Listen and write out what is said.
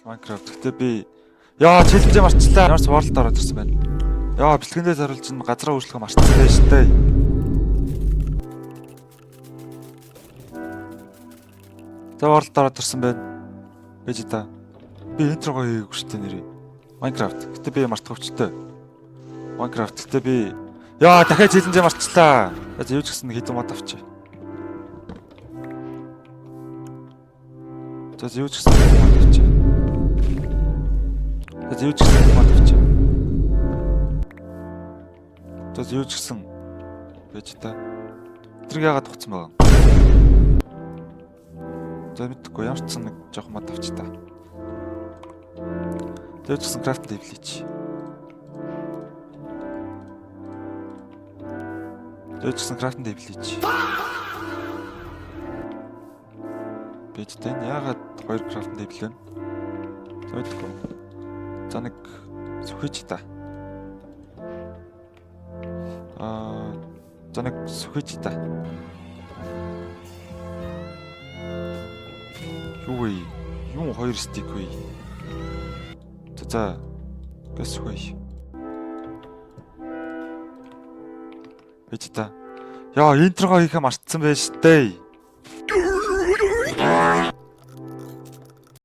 Minecraft. Гэтэ би яа челленжээ марцлаа. Ямар ч world ороод ирсэн байна. Яа бэлгэндээ зориулж ин газраа өөрчлөхөө марцсан байж тээ. За world ороод ирсэн байна. Байж та. Би интрого хийгээгүй шүү дээ нэрээ. Minecraft. Гэтэ би мартах өвчтэй. Minecraft. Гэтэ би яа дахиад челленжээ марцлаа. За юу ч гэсэн хэдэн мод авчи. За юу ч гэсэн мод авчи. За юу ч гэсэн мод авчи. За юу ч гэсэн байж та. Тэр яагаад тогтсон байгаа? За мэдхгүй ямар ч сан нэг жоох мод авчи та. Тэр ч гэсэн крафт дэвлээч. Тэр ч гэсэн крафт дэвлээч. Бид тань яагаад хоёр крафт дэвлэн? Зөөдгөө. За нэг сүхэж та. За нэг сүхэж та. Юу вэ? Юу хоёр стик вэ? За гэс хөөе. Бич та. Яа интрого хийхэ мартсан байж тээ.